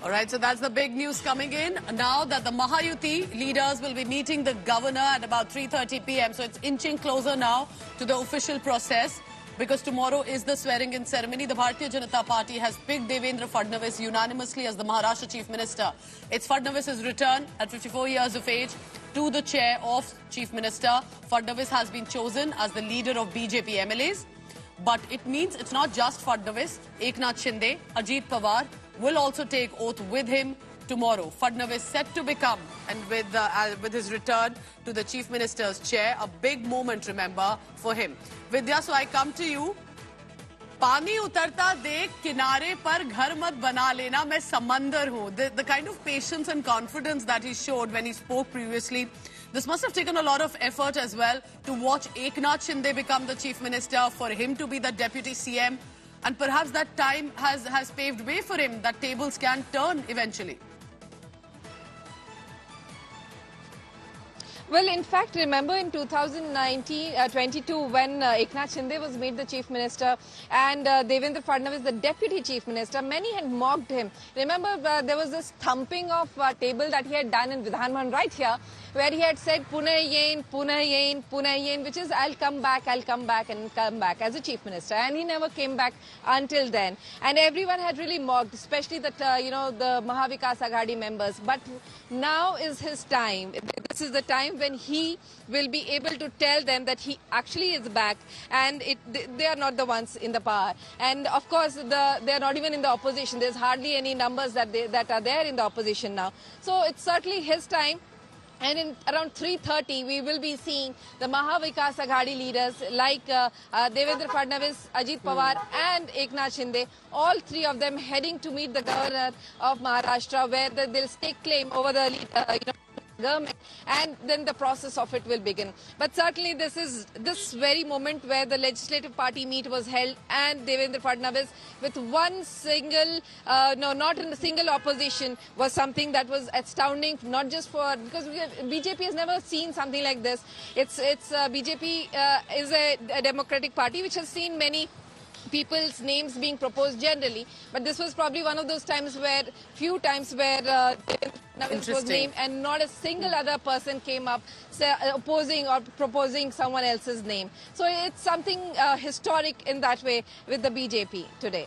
All right, so that's the big news coming in now that the Mahayuti leaders will be meeting the governor at about 3:30 p.m. So it's inching closer now to the official process because tomorrow is the swearing-in ceremony. The Bharatiya Janata Party has picked Devendra Fadnavis unanimously as the Maharashtra Chief Minister. It's Fadnavis' return at 54 years of age to the chair of Chief Minister. Fadnavis has been chosen as the leader of BJP MLAs. But it means it's not just Fadnavis. Eknath Shinde, Ajit Pawar will also take oath with him tomorrow. Fadnavis set to become, and with his return to the Chief Minister's chair, a big moment, remember, for him. Vidya, so I come to you. पानी उतरता देख किनारे पर घर मत बना लेना मैं समंदर हूँ. The kind of patience and confidence that he showed when he spoke previously, this must have taken a lot of effort as well to watch Eknath Shinde become the Chief Minister, for him to be the Deputy CM, and perhaps that time has paved way for him, that tables can turn eventually. Well, in fact, remember in 2022 when Eknath Shinde was made the Chief Minister and Devendra Fadnavis the Deputy Chief Minister, many had mocked him. Remember, there was this thumping of table that he had done in Vidhan Bhavan right here, where he had said, Pune Yain, Pune Yain, Pune Yain, which is I'll come back and come back as a Chief Minister. And he never came back until then. And everyone had really mocked, especially that, the Mahavikas Aghadi members. But now is his time. This is the time when he will be able to tell them that he actually is back and they are not the ones in the power. And of course, they are not even in the opposition. There's hardly any numbers that are there in the opposition now. So it's certainly his time. And in around 3:30, we will be seeing the Mahavikas Aghadi leaders like Devendra Fadnavis, Ajit Pawar and Eknath Shinde, all three of them heading to meet the governor of Maharashtra, where they'll stake claim over the government, and then the process of it will begin. But certainly this very moment where the legislative party meet was held and Devendra Fadnavis with one single, not in a single opposition, was something that was astounding, not just because BJP has never seen something like this. BJP is a democratic party which has seen many people's names being proposed generally, but this was probably one of those few times where Fadnavis was named and not a single other person came up opposing or proposing someone else's name. So it's something historic in that way with the BJP today.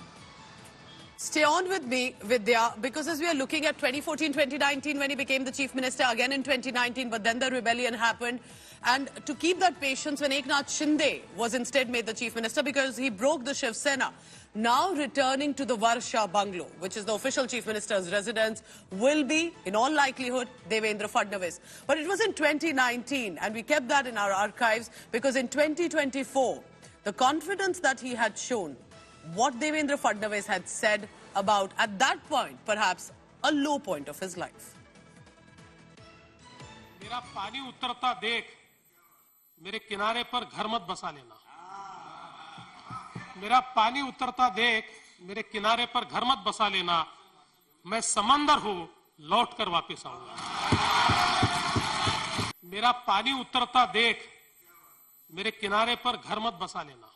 Stay on with me, Vidya, because as we are looking at 2014, 2019, when he became the Chief Minister, again in 2019, but then the rebellion happened. And to keep that patience, when Eknath Shinde was instead made the Chief Minister because he broke the Shiv Sena, now returning to the Varsha bungalow, which is the official Chief Minister's residence, will be, in all likelihood, Devendra Fadnavis. But it was in 2019, and we kept that in our archives, because in 2024, the confidence that he had shown, what Devendra Fadnavis had said about, at that point, perhaps, a low point of his life. मेरा पानी उतरता देख मेरे किनारे पर घर मत बसा लेना. मेरा पानी उतरता देख मेरे किनारे पर घर मत बसा लेना. मैं समंदर हूं लौट कर वापस आऊंगा. मेरा पानी उतरता देख मेरे किनारे पर घर मत बसा लेना.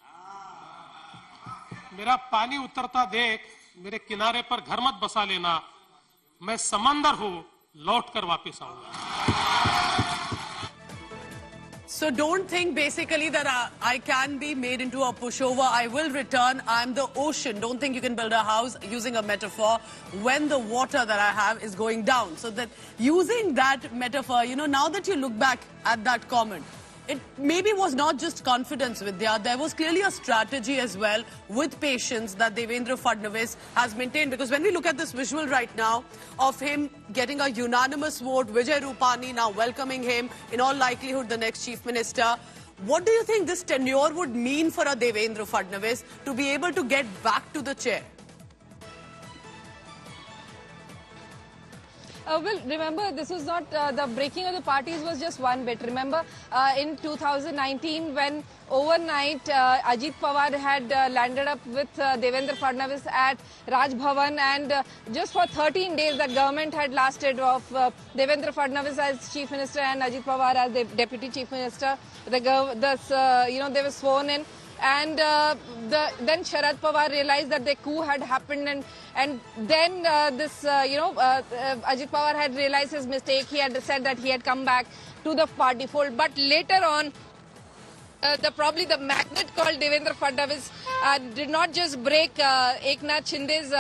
मेरा पानी उतरता देख मेरे किनारे पर घर मत बसा लेना. मैं समंदर हूं लौट कर वापस आऊंगा. So don't think basically that I can be made into a pushover. I will return. I'm the ocean. Don't think you can build a house using a metaphor when the water that I have is going down. So that using that metaphor, now that you look back at that comment, it maybe was not just confidence, Vidya. There was clearly a strategy as well with patience that Devendra Fadnavis has maintained. Because when we look at this visual right now of him getting a unanimous vote, Vijay Rupani now welcoming him, in all likelihood the next Chief Minister, what do you think this tenure would mean for a Devendra Fadnavis to be able to get back to the chair? Well, remember, this was not the breaking of the parties was just one bit. Remember, in 2019, when overnight Ajit Pawar had landed up with Devendra Fadnavis at Raj Bhavan, and just for 13 days, the government had lasted of Devendra Fadnavis as Chief Minister and Ajit Pawar as the Deputy Chief Minister. They were sworn in. And then Sharad Pawar realized that the coup had happened, and then Ajit Pawar had realized his mistake. He had said that he had come back to the party fold, but later on, probably the magnet called Devendra Fadnavis did not just break Eknath Shinde's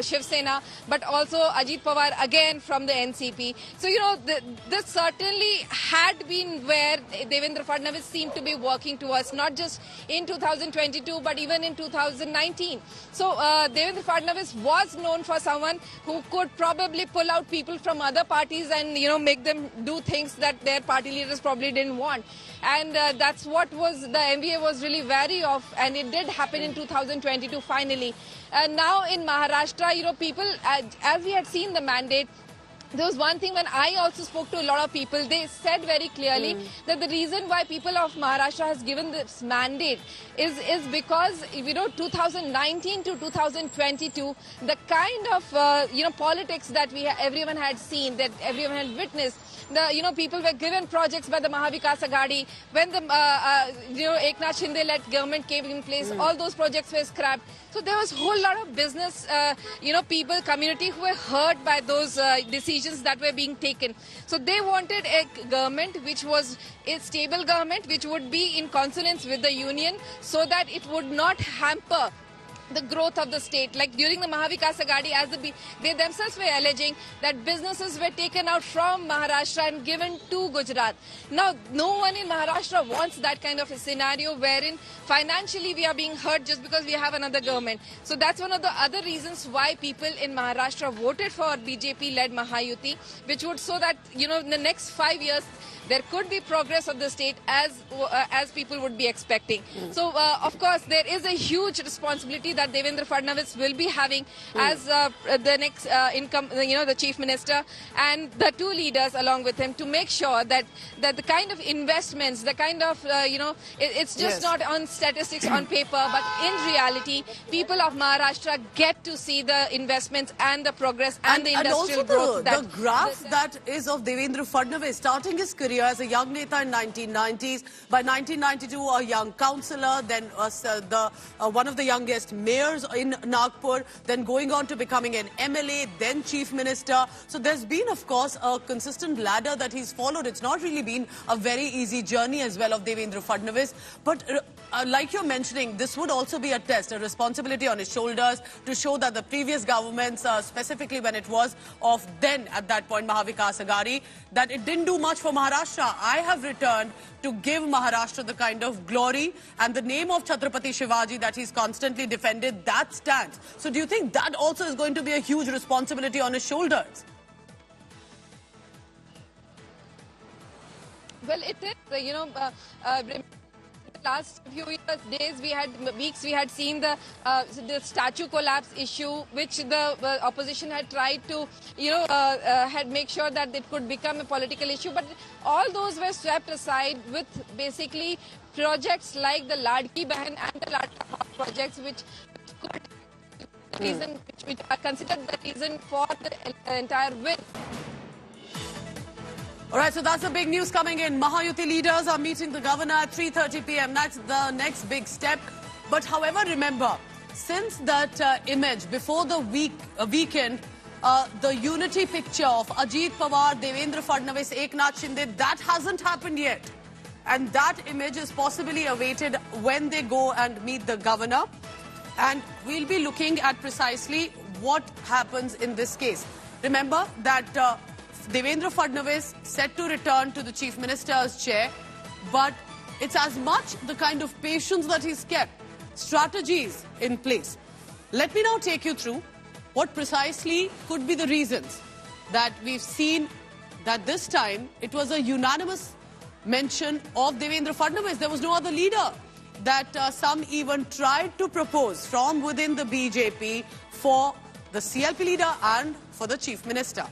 Shiv Sena, but also Ajit Pawar again from the NCP. So this certainly had been where Devendra Fadnavis seemed to be working towards, not just in 2022 but even in 2019. So Devendra Fadnavis was known for someone who could probably pull out people from other parties and make them do things that their party leaders probably didn't want. And that's what the MVA was really wary of, and it did happen in 2022 finally. Now in Maharashtra, people, as we had seen the mandate, there was one thing when I also spoke to a lot of people, they said very clearly that the reason why people of Maharashtra has given this mandate is because 2019 to 2022, the kind of politics that everyone had seen, that everyone had witnessed. People were given projects by the Mahavikas Aghadi. When the Eknath Shinde-led government came in place, all those projects were scrapped. So there was a whole lot of business, people, community who were hurt by those decisions that were being taken. So they wanted a government which was a stable government, which would be in consonance with the union, so that it would not hamper the growth of the state. Like during the Mahavikas Aghadi, they themselves were alleging that businesses were taken out from Maharashtra and given to Gujarat. Now, no one in Maharashtra wants that kind of a scenario wherein financially we are being hurt just because we have another government. So that's one of the other reasons why people in Maharashtra voted for BJP-led Mahayuti, which would so that, in the next 5 years, there could be progress of the state as people would be expecting. So, of course, there is a huge responsibility that Devendra Fadnavis will be having as the next the chief minister, and the two leaders along with him, to make sure that the kind of investments, the kind of it's just not on statistics on paper, but in reality, people of Maharashtra get to see the investments and the progress and the industrial growth. The graph that is of Devendra Fadnavis starting his career as a young Neta in 1990s. By 1992, a young councillor, then one of the youngest mayors in Nagpur, then going on to becoming an MLA, then chief minister. So there's been, of course, a consistent ladder that he's followed. It's not really been a very easy journey as well of Devendra Fadnavis. But like you're mentioning, this would also be a test, a responsibility on his shoulders to show that the previous governments, specifically when it was of then, at that point, Mahavikas Aghadi, that it didn't do much for Maharashtra. I have returned to give Maharashtra the kind of glory and the name of Chhatrapati Shivaji that he's constantly defended, that stands. So do you think that also is going to be a huge responsibility on his shoulders? Well, it is, last few weeks we had seen the statue collapse issue, which the opposition had tried to had make sure that it could become a political issue, but all those were swept aside with basically projects like the Ladki Bahan and the Ladki projects, which are considered the reason for the entire win. All right, so that's the big news coming in. Mahayuti leaders are meeting the governor at 3:30 p.m. That's the next big step. But however, remember, since that image before the weekend, the unity picture of Ajit Pawar, Devendra Fadnavis, Eknath Shinde, that hasn't happened yet. And that image is possibly awaited when they go and meet the governor. And we'll be looking at precisely what happens in this case. Remember that Devendra Fadnavis set to return to the Chief Minister's chair, but it's as much the kind of patience that he's kept, strategies in place. Let me now take you through what precisely could be the reasons that we've seen that this time it was a unanimous mention of Devendra Fadnavis. There was no other leader that some even tried to propose from within the BJP for the CLP leader and for the Chief Minister.